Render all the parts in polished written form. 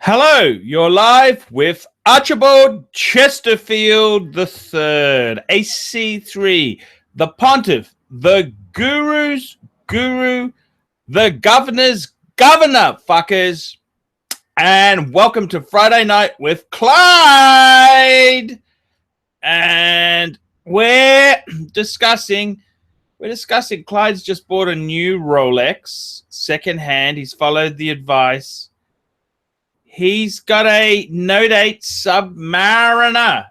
Hello, you're live with Archibald Chesterfield III, AC3, the Pontiff, the Guru's Guru, the Governor's Governor, fuckers. And welcome to Friday Night with CLYDE. And we're discussing CLYDE's just bought a new Rolex, secondhand. He's followed the advice. He's got a Note 8 Submariner.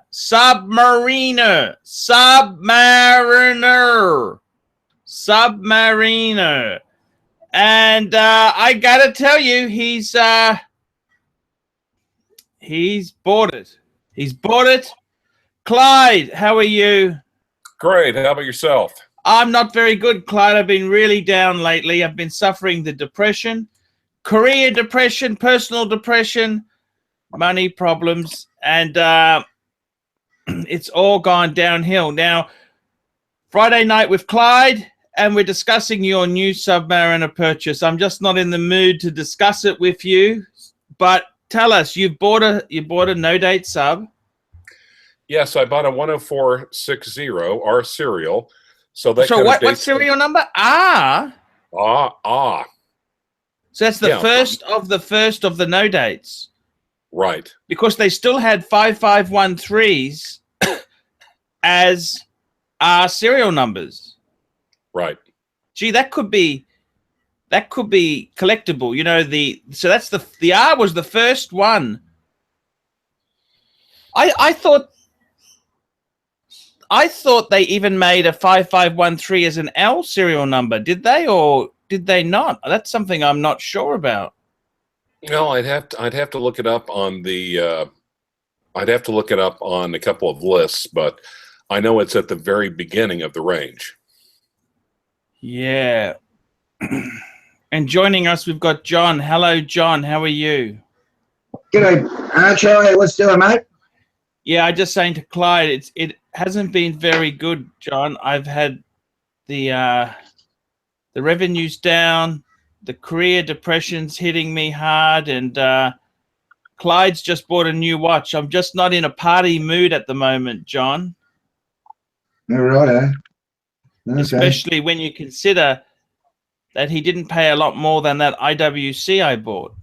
And I gotta tell you, he's bought it. He's bought it. CLYDE, how are you? Great. How about yourself? I'm not very good, CLYDE. I've been really down lately. I've been suffering the depression. Career depression, personal depression, money problems, and it's all gone downhill. Now, Friday Night with CLYDE, and we're discussing your new Submariner purchase. I'm just not in the mood to discuss it with you, but tell us, you bought a Note 8 Sub? Yes, I bought a 10460 R serial. So what serial number? Ah. So that's the first of the Note 8s. Right. Because they still had 5513s as serial numbers. Right. Gee, that could be collectible. You know, so that's the R was the first one. I thought they even made a 5513 as an L serial number. Did they, or did they not? That's something I'm not sure about. No, I'd have to look it up on the I'd have to look it up on a couple of lists, but I know it's at the very beginning of the range. Yeah. And joining us, we've got John. Hello, John. How are you? G'day, Archie. What's doing, mate? Yeah, I just saying to CLYDE, it hasn't been very good, John. I've had the revenue's down, the career depression's hitting me hard, and CLYDE's just bought a new watch. I'm just not in a party mood at the moment, John. All right, eh? Okay. Especially when you consider that he didn't pay a lot more than that IWC I bought.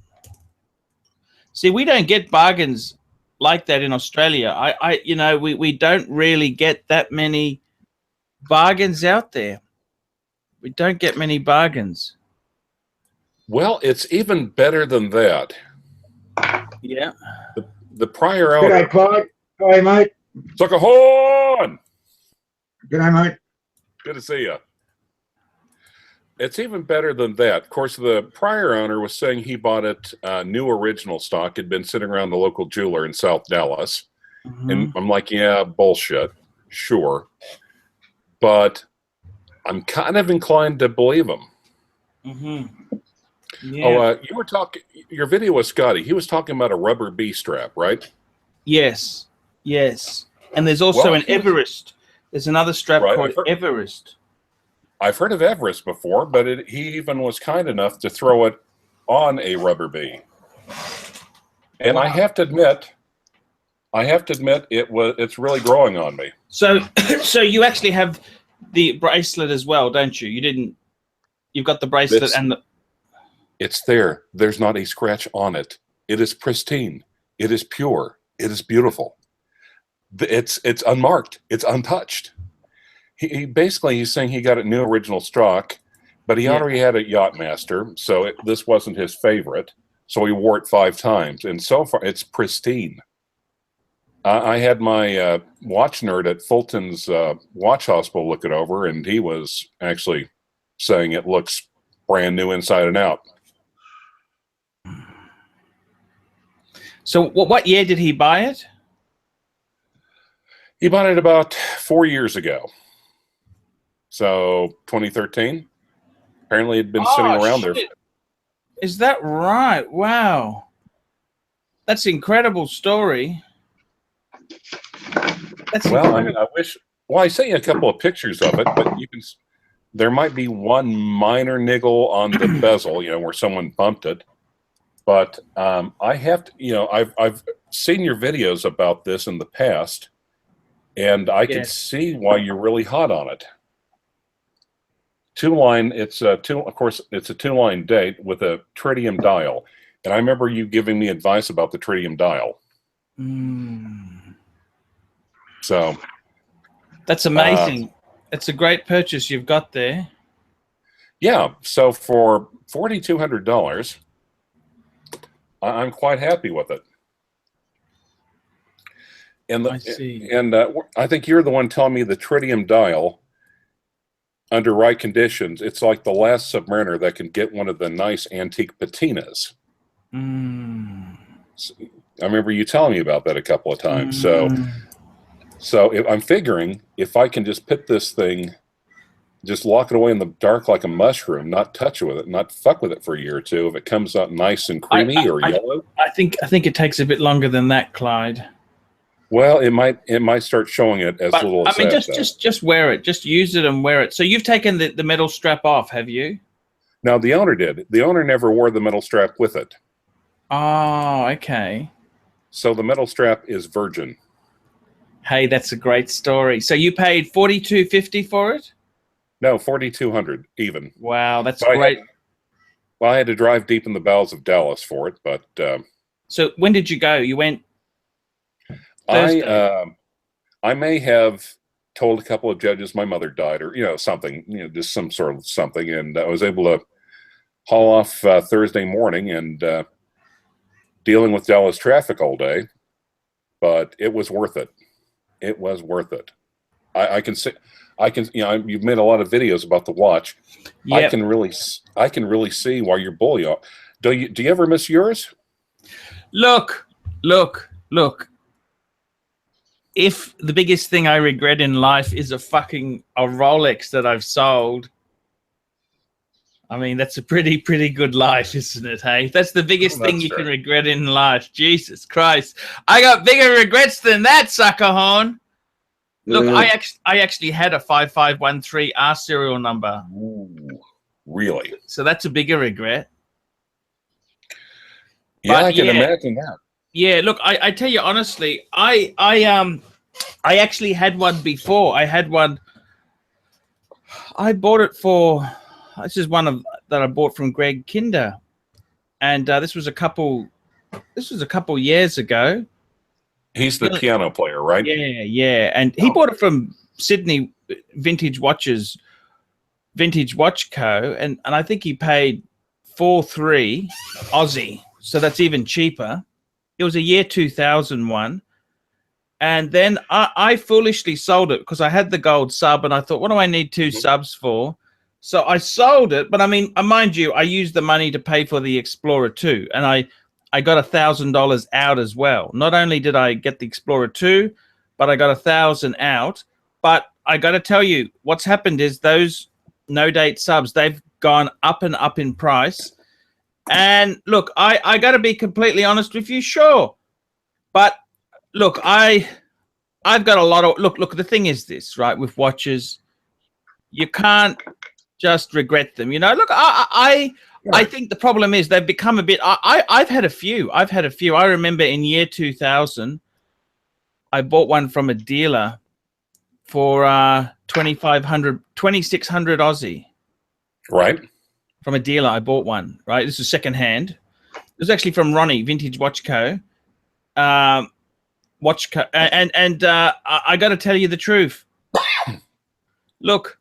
See, we don't get bargains like that in Australia. We don't really get that many bargains out there. We don't get many bargains. Well, it's even better than that. Yeah. The prior owner. G'day, CLYDE. Hi, mate. Suck a horn! G'day, mate. Good to see you. It's even better than that. Of course, the prior owner was saying he bought it new original stock. Had been sitting around the local jeweler in South Dallas. Mm-hmm. And I'm like, yeah, bullshit. Sure. But I'm kind of inclined to believe him. Mm-hmm. Yeah. Oh, you were talking, your video was Scotty. He was talking about a rubber B strap, right? Yes. Yes. And there's also an Everest. There's another strap called Everest. I've heard of Everest before, but he even was kind enough to throw it on a rubber B. And wow. I have to admit, it's really growing on me. So you actually have the bracelet as well, don't you? You've got the bracelet It's there. There's not a scratch on it. It is pristine. It is pure. It is beautiful. It's unmarked. It's untouched. He's saying he got a new original stock, but he already had a Yachtmaster, so this wasn't his favorite. So he wore it 5 times, and so far it's pristine. I had my watch nerd at Fulton's Watch Hospital look it over, and he was actually saying it looks brand new inside and out. So what year did he buy it? He bought it about 4 years ago. So 2013. Apparently it'd been sitting around there. Is that right? Wow. That's an incredible story. Well, I mean, I sent you a couple of pictures of it, but there might be one minor niggle on the bezel, where someone bumped it. But I have to, you know, I've seen your videos about this in the past, and I can see why you're really hot on it. Two-line, of course, it's a two-line date with a tritium dial. And I remember you giving me advice about the tritium dial. So that's amazing. It's a great purchase you've got there. Yeah. So for $4,200, I'm quite happy with it. And I see. And I think you're the one telling me the tritium dial, under right conditions, it's like the last Submariner that can get one of the nice antique patinas. So, I remember you telling me about that a couple of times. So if I'm figuring if I can just put this thing, just lock it away in the dark like a mushroom, not touch with it, not fuck with it for a year or two, if it comes out nice and creamy or yellow. I think it takes a bit longer than that, Clyde. Well, it might start showing it as little as I mean, that. just wear it. Just use it and wear it. So you've taken the metal strap off, have you? No, the owner did. The owner never wore the metal strap with it. Oh, okay. So the metal strap is virgin. Hey, that's a great story. So you paid $4,250 for it? No, $4,200 even. Wow, that's So great. I had to drive deep in the bowels of Dallas for it, but so when did you go? You went Thursday. I may have told a couple of judges my mother died, or something, just some sort of something, and I was able to haul off Thursday morning and dealing with Dallas traffic all day, but it was worth it. It was worth it. I can see. You've made a lot of videos about the watch. Yep. I can really see why you're bully on. Do you ever miss yours? Look. If the biggest thing I regret in life is a Rolex that I've sold, I mean, that's a pretty good life, isn't it? Hey, that's the biggest thing you can regret in life. Jesus Christ, I got bigger regrets than that, sucker horn. Look, I actually had a 5513 R serial number. Ooh, really? So that's a bigger regret. Yeah, I can imagine that. Yeah, look, I tell you honestly, I actually had one before. I had one. I bought it for. This is one that I bought from Greg Kinder, and this was a couple years ago. He's the piano player, right? Yeah, and he bought it from Sydney Vintage Watch Co. And I think he paid 4,300 Aussie, so that's even cheaper. It was a year 2001. And then I foolishly sold it because I had the gold sub and I thought, what do I need two subs for? So I sold it. But I mean, mind you, I used the money to pay for the Explorer 2. And I got $1,000 out as well. Not only did I get the Explorer 2, but I got 1,000 out. But I got to tell you, what's happened is those no-date subs, they've gone up and up in price. And look, I got to be completely honest with you, sure. But look, I've got a lot of look. The thing is this, right? With watches, you can't just regret them. Look, I think the problem is they've become a bit. I've had a few. I remember in year 2000, I bought one from a dealer for 2,600 Aussie. Right. From a dealer, I bought one. Right. This is secondhand. It was actually from Ronnie Vintage Watch Co. And I got to tell you the truth. Look,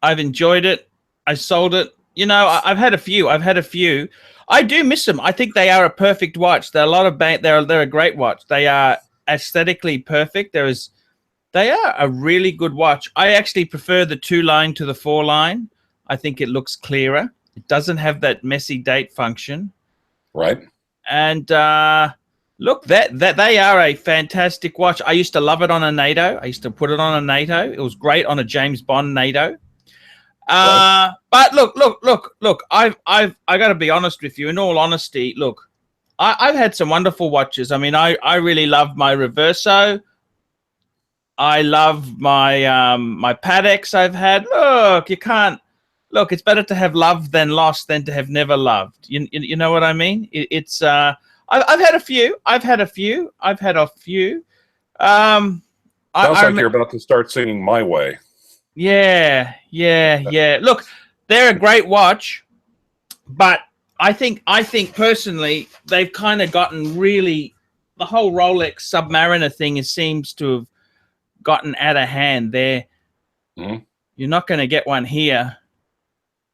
I've enjoyed it. I sold it. I've had a few. I do miss them. I think they are a perfect watch. They're a lot of they're a great watch. They are aesthetically perfect. They are a really good watch. I actually prefer the 2-line to the 4-line. I think it looks clearer. It doesn't have that messy date function. Right. And look, that they are a fantastic watch. I used to love it on a NATO. I used to put it on a NATO. It was great on a James Bond NATO. Right. But look. I got to be honest with you. In all honesty, look, I've had some wonderful watches. I mean, I really love my Reverso. I love my my Patek's I've had. Look, you can't. look, it's better to have loved than lost than to have never loved. You know what I mean? It's I've had a few. I've had a few. Sounds like you're about to start singing My Way. Yeah. Look, they're a great watch, but I think personally they've kind of gotten really, the whole Rolex Submariner thing seems to have gotten out of hand. There, you're not going to get one here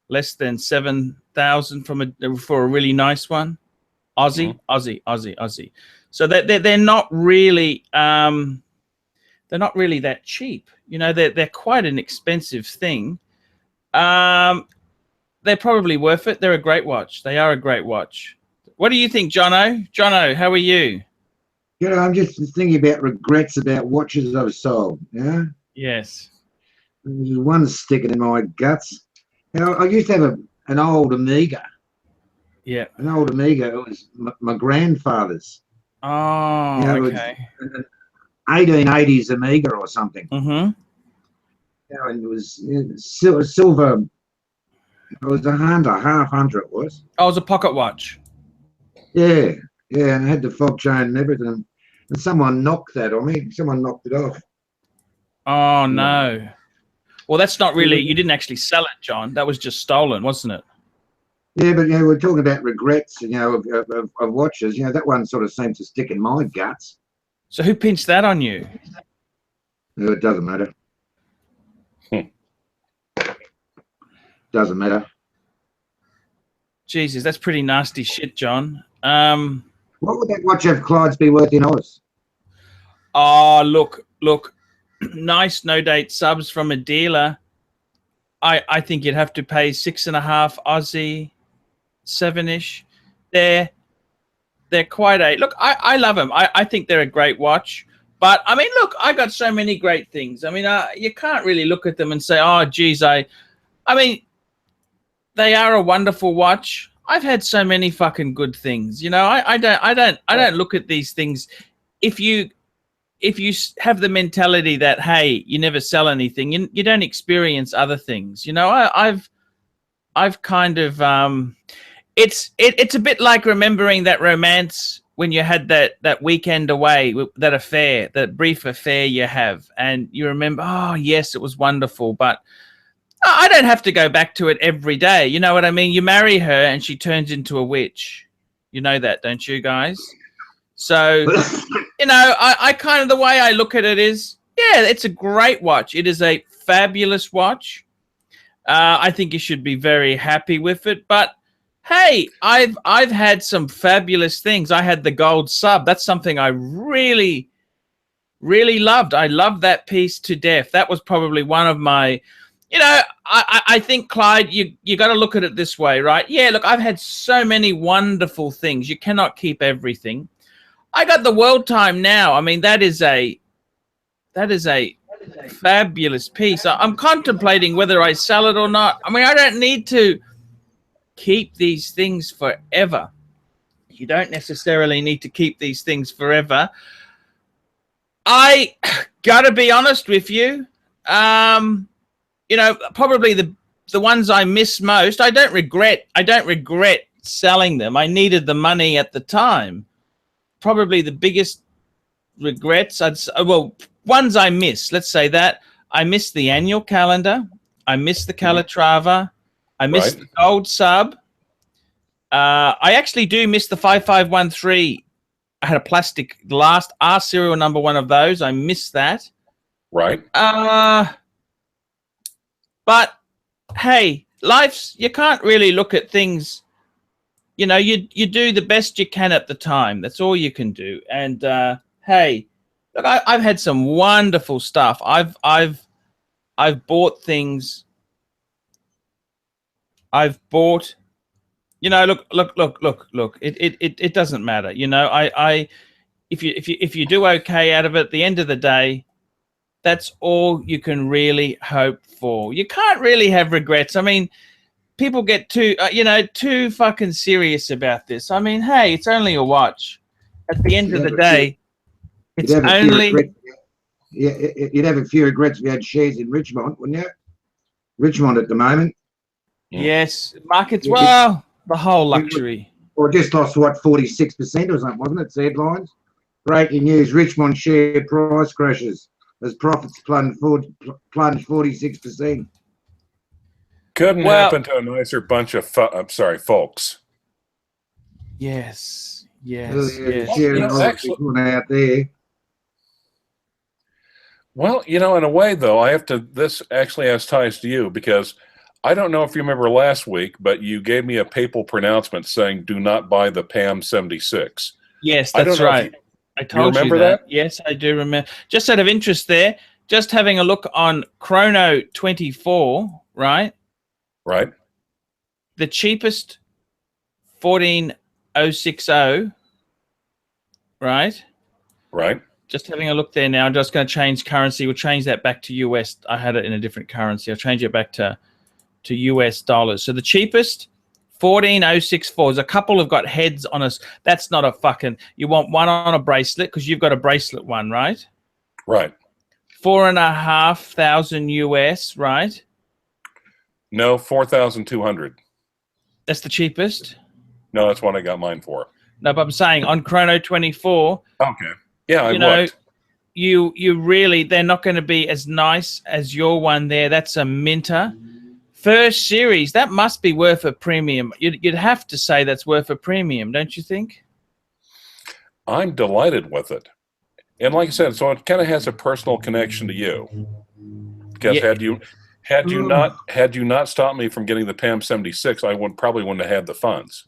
less than 7,000 for a really nice one. Aussie. So they're not really that cheap. You know, they're quite an expensive thing. They're probably worth it. They're a great watch. They are a great watch. What do you think, Jono? Jono, how are you? You know, I'm just thinking about regrets about watches I've sold. Yeah. Yes. There's one sticking in my guts. You know, I used to have an old Amiga. Yeah. An old Amiga. It was my grandfather's. Oh, you know, okay. 1880s Amiga or something. Mm-hmm. You know, and it was silver. It was a Hunter, half Hunter it was. Oh, it was a pocket watch. Yeah, and it had the fob chain and everything. And someone knocked that on me. Someone knocked it off. Oh, no. Well, that's not really, you didn't actually sell it, John. That was just stolen, wasn't it? Yeah, but, you know, we're talking about regrets, you know, of watches. You know, that one sort of seems to stick in my guts. So who pinched that on you? No, it doesn't matter. Doesn't matter. Jesus, that's pretty nasty shit, John. What would that watch of CLYDE's be worth in Oz? Oh, look. Nice no-date subs from a dealer. I think you'd have to pay 6.5 Aussie, 7-ish. They're quite a... Look, I love them. I think they're a great watch. But, I mean, look, I got so many great things. I mean, you can't really look at them and say, oh, geez, I mean... They are a wonderful watch. I've had so many fucking good things. You know, I don't look at these things. If you have the mentality that, hey, you never sell anything, you don't experience other things. You know, I've kind of it's a bit like remembering that romance when you had that weekend away, that affair, that brief affair you have, and you remember, oh yes, it was wonderful, but I don't have to go back to it every day. You know what I mean? You marry her and she turns into a witch. You know that, don't you guys? So, you know, I kind of, the way I look at it is, yeah, it's a great watch. It is a fabulous watch. I think you should be very happy with it. But, hey, I've had some fabulous things. I had the gold sub. That's something I really, really loved. I loved that piece to death. That was probably one of my... You know, I think, Clyde, you got to look at it this way, right? Yeah, look, I've had so many wonderful things. You cannot keep everything. I got the World Time now. I mean, that is a fabulous piece. I'm contemplating whether I sell it or not. I mean, I don't need to keep these things forever. You don't necessarily need to keep these things forever. I got to be honest with you. You know, probably the ones I miss most, I don't regret selling them. I needed the money at the time. Probably the biggest regrets, ones I miss, let's say that. I missed the annual calendar. I missed the Calatrava. I missed the gold sub. I actually do miss the 5513. I had a plastic, the last R serial number one of those. I missed that. Right. But hey, you can't really look at things, you know, you do the best you can at the time. That's all you can do. And hey, look, I've had some wonderful stuff. I've bought things. I've bought, you know, look. It doesn't matter. You know, if you do okay out of it, at the end of the day, that's all you can really hope for. You can't really have regrets. I mean, people get too fucking serious about this. I mean, hey, it's only a watch. At the end of the day, it's only... You'd have a few regrets if you had shares in Richmond, wouldn't you? Richmond at the moment. Yes, markets. Well, the whole luxury. Or just lost what 46% or something, wasn't it? Headlines. Breaking news: Richmond share price crashes as profits plunge 46%. Couldn't happen to a nicer bunch of folks. Yes, Sharing out there. Well, in a way, though, this actually has ties to you, because I don't know if you remember last week, but you gave me a papal pronouncement saying, do not buy the PAM 76. Yes, that's right. I told you that. Yes, I do remember. Just out of interest there, just having a look on Chrono 24, right? Right. The cheapest 14060, right? Right. Just having a look there now. I'm just going to change currency. We'll change that back to US. I had it in a different currency. I'll change it back to US dollars. So the cheapest 14064. There's a couple have got heads on us. That's not a fucking. You want one on a bracelet because you've got a bracelet one, right? Right. 4,500 US, right? No, 4,200. That's the cheapest. No, that's what I got mine for. No, but I'm saying on Chrono 24. Okay. Yeah, I looked. You really, they're not going to be as nice as your one there. That's a Minter. First series, that must be worth a premium. You'd have to say that's worth a premium, don't you think? I'm delighted with it. And like I said, so it kind of has a personal connection to you. Because had you not stopped me from getting the PAM 76, I probably wouldn't have had the funds.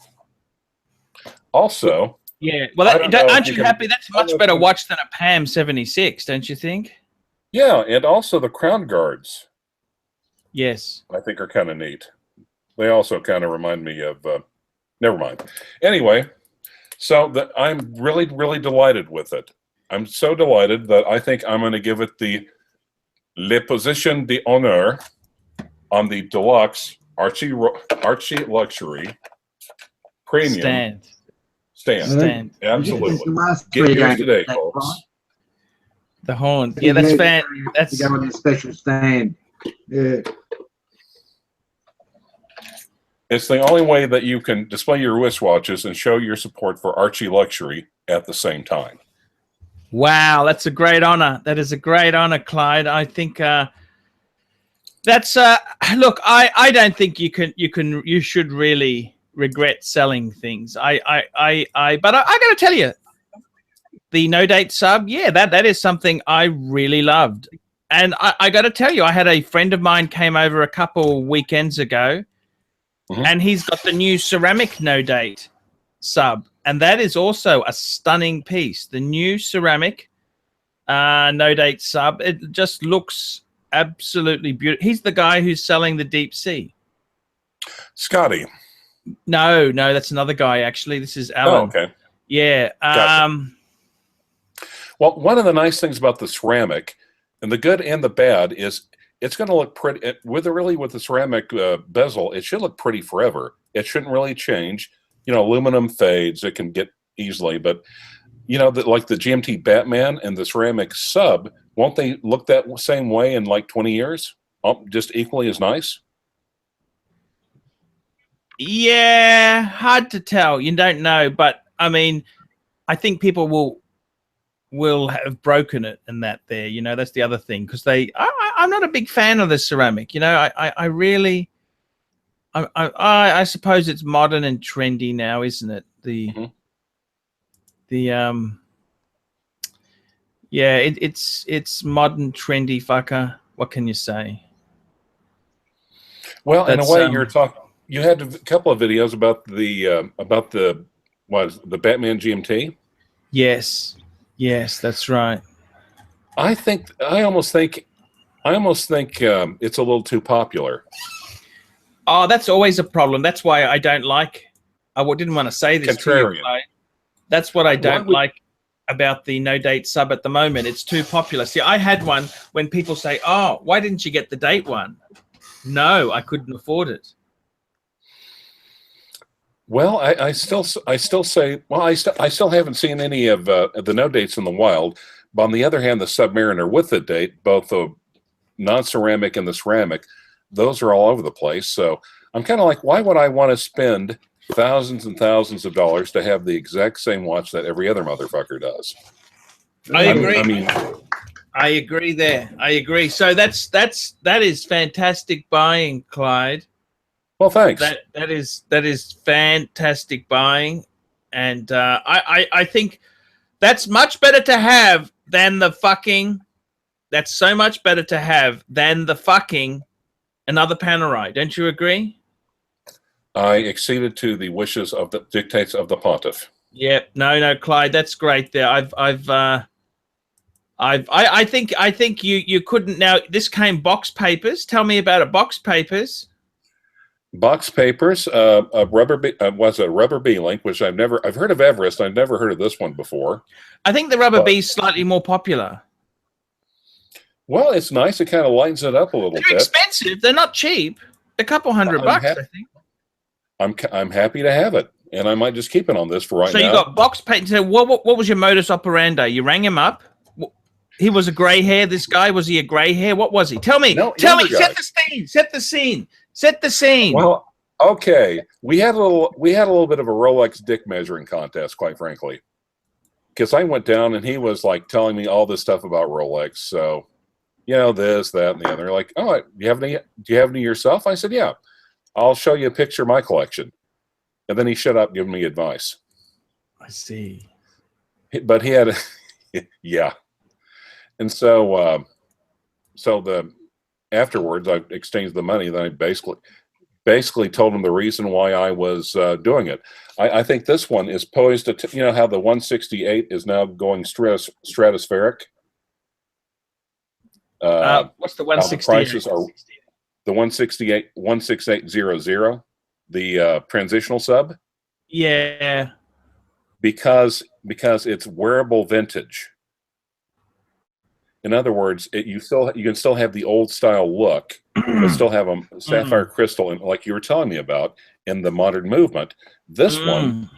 Also, yeah. Well, aren't you happy? That's a much better watch than a PAM 76, don't you think? Yeah, and also the crown guards. Yes. I think are kind of neat. They also kind of remind me of, never mind. Anyway, so I'm really, really delighted with it. I'm so delighted that I think I'm going to give it the Le Position d'Honneur on the deluxe ArchieLuxury premium stand. Absolutely. Get yours today, folks. The horn. Yeah, that's fan. That's go on a special stand. Yeah. It's the only way that you can display your wristwatches and show your support for ArchieLuxury at the same time. Wow, that's a great honor. That is a great honor, Clyde. I think that's look, I don't think you should really regret selling things. But I got to tell you, the no date sub, yeah, that is something I really loved. And I got to tell you, I had a friend of mine came over a couple weekends ago, and he's got the new ceramic no date sub, and that is also a stunning piece. The new ceramic no date sub, it just looks absolutely beautiful. He's the guy who's selling the Deep Sea. Scotty. No, that's another guy actually. This is Alan. Oh, okay. Yeah. Gotcha. Well, one of the nice things about the ceramic, and the good and the bad, is it's going to look pretty with the ceramic bezel. It should look pretty forever. It shouldn't really change. Aluminum fades. It can get easily, but like the GMT Batman and the ceramic sub, won't they look that same way in like 20 years? Just equally as nice? Yeah, hard to tell. You don't know, but I mean, I think people will have broken it and that there. That's the other thing, because I'm not a big fan of the ceramic. I really, I suppose it's modern and trendy now, isn't it? Yeah, it's modern, trendy fucker. What can you say? Well, in a way, you're talking. You had a couple of videos about the Batman GMT. Yes, that's right. I almost think it's a little too popular. Oh, that's always a problem. That's why I don't like. I didn't want to say this to you. That's what I don't like about the no date sub at the moment. It's too popular. See, I had one when people say, "Oh, why didn't you get the date one?" No, I couldn't afford it. Well, I still say, well, I still haven't seen any of the no dates in the wild. But on the other hand, the Submariner with the date, both the non-ceramic and the ceramic, those are all over the place. So I'm kind of like, why would I want to spend thousands and thousands of dollars to have the exact same watch that every other motherfucker does? I agree. I mean, I agree there. I agree. So that is fantastic buying, Clyde. well, thanks. That is fantastic buying, and I think that's much better to have than the fucking. That's so much better to have than the fucking another Panerai. Don't you agree? I acceded to the wishes of the dictates of the pontiff. Yeah. No, Clyde, that's great there. I think you couldn't. Now this came box papers. Tell me about it. Box papers. Box papers, a was a rubber B link, which I've heard of Everest. I've never heard of this one before. I think the rubber B is slightly more popular. Well, it's nice. It kind of lightens it up a little bit. They're expensive. They're not cheap. A couple $100 bucks, I think. I'm happy to have it, and I might just keep it on this for right now. So you got box paper. So what was your modus operandi? You rang him up. He was a grey hair. This guy, was he a grey hair? What was he? Tell me. No, tell me. guy. Set the scene. Set the scene. Set the scene. Well, okay. We had a little bit of a Rolex dick measuring contest, quite frankly, because I went down and he was like telling me all this stuff about Rolex. So, you know, this, that, and the other. Like, oh, do you have any yourself? I said, yeah. I'll show you a picture of my collection. And then he shut up giving me advice. I see. But he had, yeah. And so, afterwards, I exchanged the money. Then I basically told him the reason why I was doing it. I think this one is poised to, you know, how the 168 is now going stratospheric. What's the 168? The prices are the 16800, the transitional sub. Yeah. Because it's wearable vintage. In other words, you can still have the old style look, but still have a sapphire crystal, and like you were telling me about in the modern movement. This one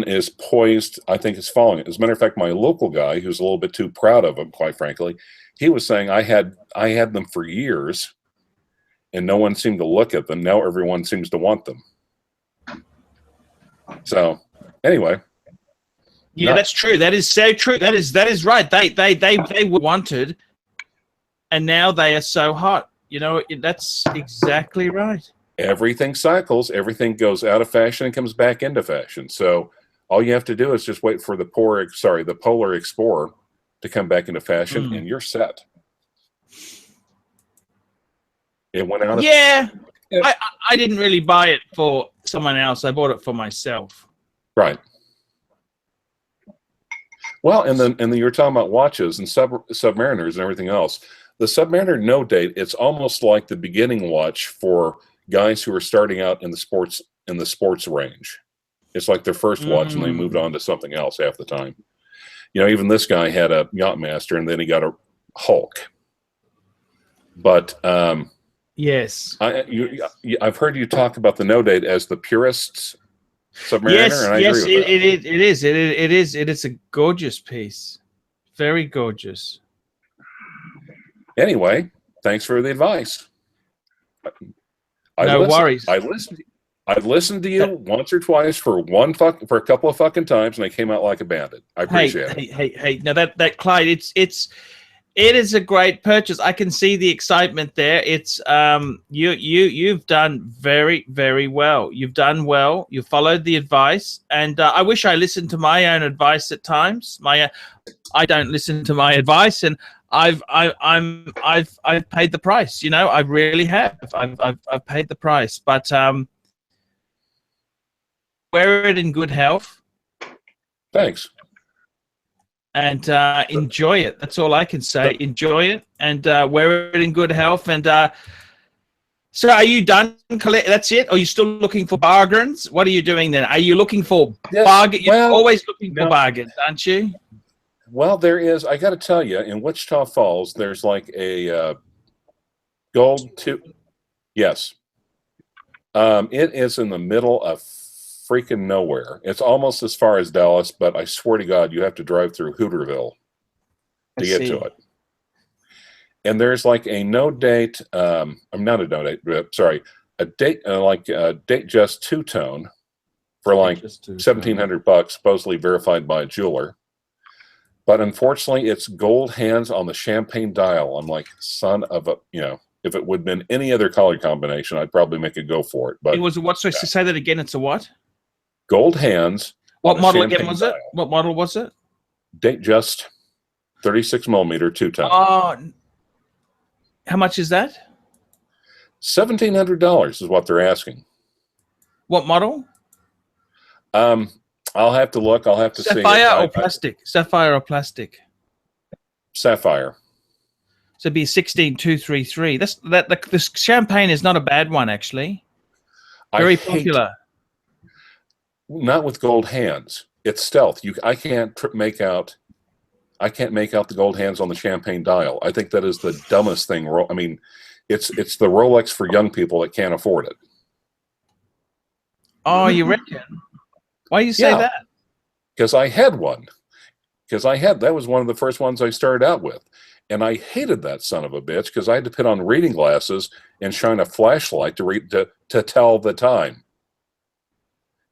is poised. I think it's following it. As a matter of fact, my local guy, who's a little bit too proud of them, quite frankly, he was saying I had them for years, and no one seemed to look at them. Now everyone seems to want them. So, anyway. Yeah, that's true. That is so true. That is right. They were wanted, and now they are so hot. You know, that's exactly right. Everything cycles. Everything goes out of fashion and comes back into fashion. So all you have to do is just wait for the Polar Explorer to come back into fashion, and you're set. It went out. Yeah, I didn't really buy it for someone else. I bought it for myself. Right. Well, and then you're talking about watches and submariners and everything else. The Submariner no date, it's almost like the beginning watch for guys who are starting out in the sports range. It's like their first watch, and they moved on to something else half the time. You know, even this guy had a Yachtmaster, and then he got a Hulk. But yes, I've heard you talk about the no date as the purists Submariner, yes, and I agree with that. It is a gorgeous piece, very gorgeous. Anyway, thanks for the advice. No worries. I listened to you once or twice for a couple of fucking times, and I came out like a bandit. I appreciate it. Hey! Now that Clyde, it is a great purchase. I can see the excitement there. It's you've done very, very well. You've done well. You followed the advice, and I wish I listened to my own advice at times. I don't listen to my advice, and I've paid the price. You know, I really have. I've paid the price, but wear it in good health. Thanks. And enjoy it. That's all I can say. Enjoy it and wear it in good health. And so are you done? That's it? Or are you still looking for bargains? What are you doing then? Are you looking for bargains? You're always looking for bargains, aren't you? Well, there is. I got to tell you, in Wichita Falls, there's like a gold tooth. Yes. It is in the middle of freaking nowhere. It's almost as far as Dallas, but I swear to God, you have to drive through Hooterville to get to it. And there's like a no date, I'm not a no date, sorry, a Datejust two-tone for like $1,700, supposedly verified by a jeweler. But unfortunately, it's gold hands on the champagne dial. I'm like, son of a, you know, if it would have been any other color combination, I'd probably make a go for it. But it was a what? So say that again. It's a what? Gold hands. What model again was it? What model was it? Datejust 36 millimeter two-tone. Oh, how much is that? $1,700 is what they're asking. What model? I'll have to look. I'll have to see. Sapphire or plastic? Sapphire or plastic? Sapphire. So it'd be 16233. This champagne is not a bad one, actually. Very popular. Not with gold hands. It's stealth. I can't make out the gold hands on the champagne dial. I think that is the dumbest thing. I mean, it's the Rolex for young people that can't afford it. Oh, you reckon? Why do you say that? Because I had one. That was one of the first ones I started out with. And I hated that son of a bitch because I had to put on reading glasses and shine a flashlight to tell the time.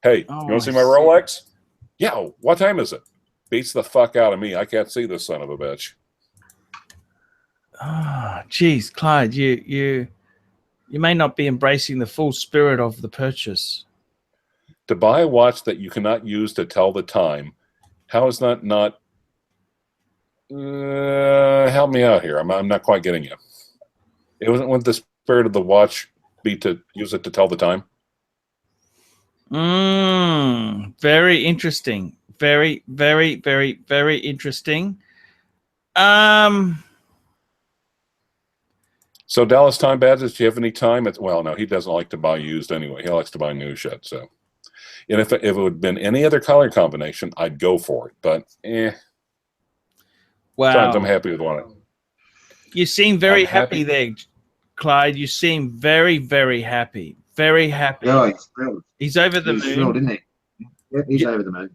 Hey, you want to see my Rolex? Yeah, what time is it? Beats the fuck out of me. I can't see this son of a bitch. Ah, geez, Clyde, you may not be embracing the full spirit of the purchase. To buy a watch that you cannot use to tell the time, how is that not? Help me out here. I'm not quite getting you. It wouldn't the spirit of the watch be to use it to tell the time? Very interesting. Very, very, very, very interesting. So Dallas Time Badges, do you have any time? Well, no, he doesn't like to buy used anyway. He likes to buy new shit. So, and if it would have been any other color combination, I'd go for it. But wow, sometimes I'm happy with one. You seem very happy there, Clyde. You seem very, very happy. Very happy. Yeah, he's over the moon, thrilled, isn't he? Yeah, he's over the moon.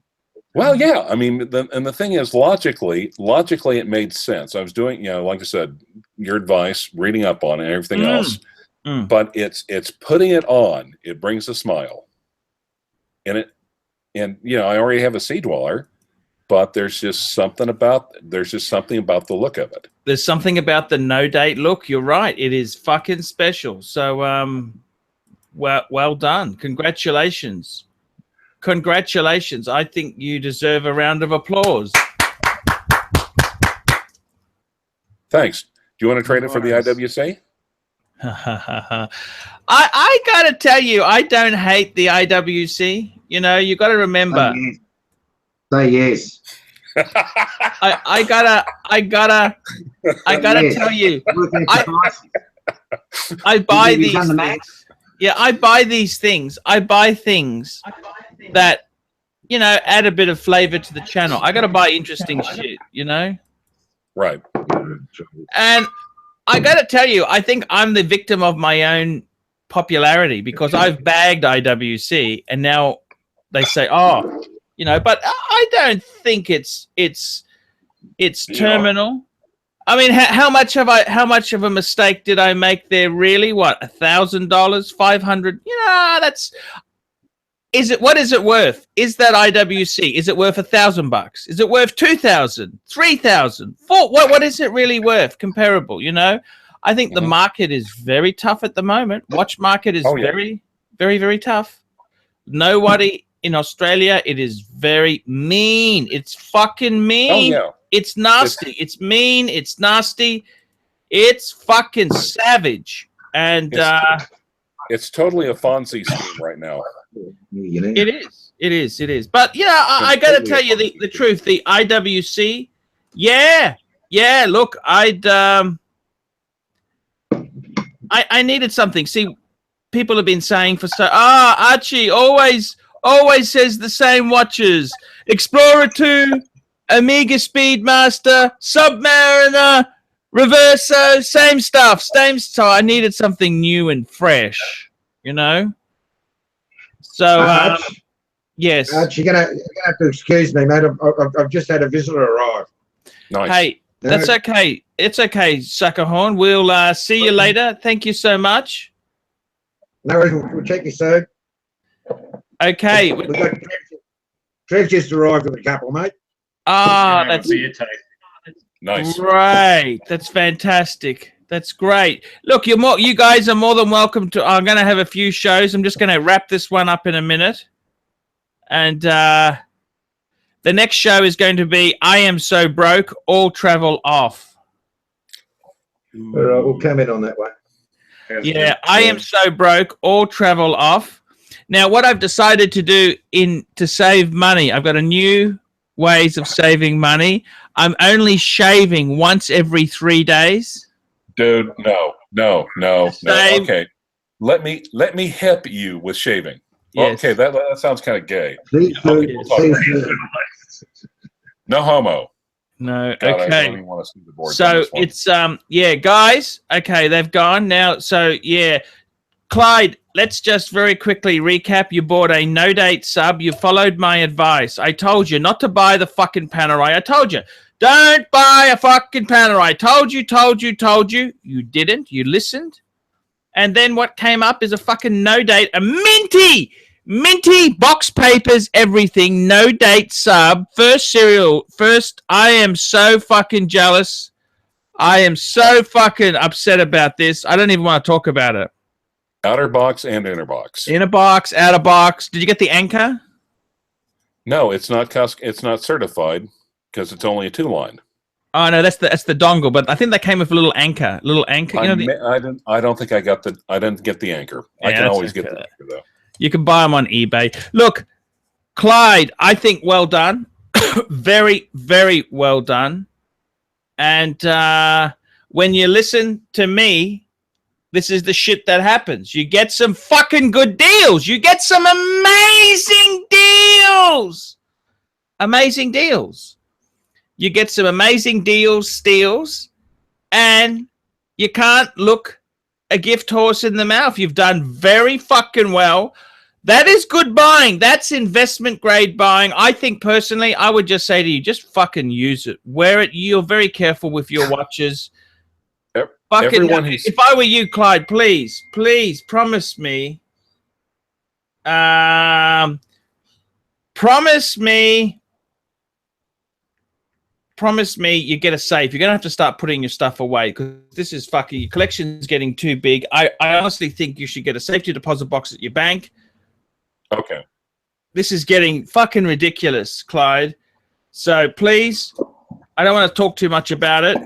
Well, yeah. I mean, the thing is, logically, it made sense. I was doing, like I said, your advice, reading up on it, and everything else. But it's putting it on. It brings a smile, and I already have a sea dweller, but there's just something about the look of it. There's something about the no date look. You're right. It is fucking special. So, well done. Congratulations. Congratulations. I think you deserve a round of applause. Thanks. Do you want to trade it for the IWC? I got to tell you, I don't hate the IWC. You know, you got to remember. Say yes. I gotta tell you, I buy these things. Yeah, I buy these things. I buy things that, add a bit of flavor to the channel. I got to buy interesting shit, Right. And I got to tell you, I think I'm the victim of my own popularity because I've bagged IWC and now they say, oh, but I don't think it's terminal. I mean, how much of a mistake did I make there? Really? What, $1,000, $500? What is it worth? Is that IWC? Is it worth $1,000? Is it worth $2,000, $3,000, $4,000? What is it really worth? Comparable, I think the market is very tough at the moment. Watch market is very, very, very tough. Nobody in Australia, it is very mean. It's fucking mean. Oh, yeah. It's nasty. It's mean. It's nasty. It's fucking savage. And it's totally a Fonzie scheme right now. It is. It is. It is. But I got to tell you the truth. The IWC, yeah. Look, I needed something. See, people have been saying Archie always says the same watches. Explorer 2. Omega Speedmaster, Submariner, Reverso, same stuff, So I needed something new and fresh, So, yes. You're gonna have to excuse me, mate. I've just had a visitor arrive. Nice. Hey, that's okay. It's okay, Suckerhorn. We'll see you later. Thank you so much. No worries, we'll check you soon. Okay. We got Trev just arrived with a couple, mate. Ah, that's Nice. great. That's fantastic. That's great. Look, you guys are more than welcome to. I'm going to have a few shows. I'm just going to wrap this one up in a minute, and the next show is going to be "I Am So Broke, All Travel Off." All right, we'll come in on that one. Yeah, I am so broke, all travel off. Now, what I've decided to do to save money, I've got a new ways of saving money. I'm only shaving once every 3 days. Dude, no. Save- Okay. Let me help you with shaving. Yes. Okay, that sounds kind of gay. Please Okay, do. we'll talk Please about do. No homo. No, God, I okay. don't even want to see the board. So it's yeah, guys. Okay, they've gone now. So yeah, Clyde. Let's just very quickly recap. You bought a no-date sub. You followed my advice. I told you not to buy the fucking Panerai. I told you, don't buy a fucking Panerai. Told you. You didn't. You listened. And then what came up is a fucking no-date, a minty box papers, everything, no-date sub, first cereal, first. I am so fucking jealous. I am so fucking upset about this. I don't even want to talk about it. outer box and inner box. Inner box, outer box. Did you get the anchor? No, it's not certified because it's only a 2-line. Oh no, that's the dongle. But I think that came with a little anchor. You know, I don't think I didn't get the anchor. I can always get the anchor though. You can buy them on eBay. Look, Clyde, I think well done. Very, very well done. And when you listen to me, this is the shit that happens. You get some fucking good deals. You get some amazing deals. Amazing deals. You get some amazing steals, and you can't look a gift horse in the mouth. You've done very fucking well. That is good buying. That's investment grade buying. I think personally, I would just say to you, just fucking use it. Wear it. You're very careful with your watches. If I were you, Clyde, please promise me. Promise me you get a safe. You're going to have to start putting your stuff away because this is fucking, your collection's getting too big. I honestly think you should get a safety deposit box at your bank. Okay. This is getting fucking ridiculous, Clyde. So please, I don't want to talk too much about it,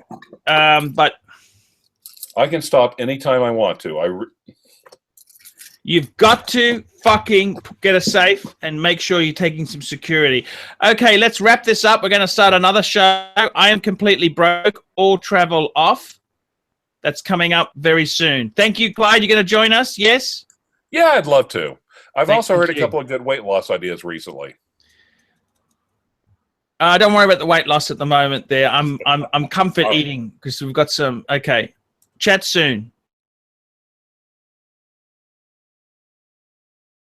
but I can stop anytime I want to. you've got to fucking get a safe and make sure you're taking some security. Okay, let's wrap this up. We're going to start another show. I am completely broke. All travel off. That's coming up very soon. Thank you, Clyde. You're going to join us? Yes? Yeah, I'd love to. I've also heard a you. couple of good weight loss ideas recently. Don't worry about the weight loss at the moment there. I'm comfort eating because we've got some. Okay. Chat soon.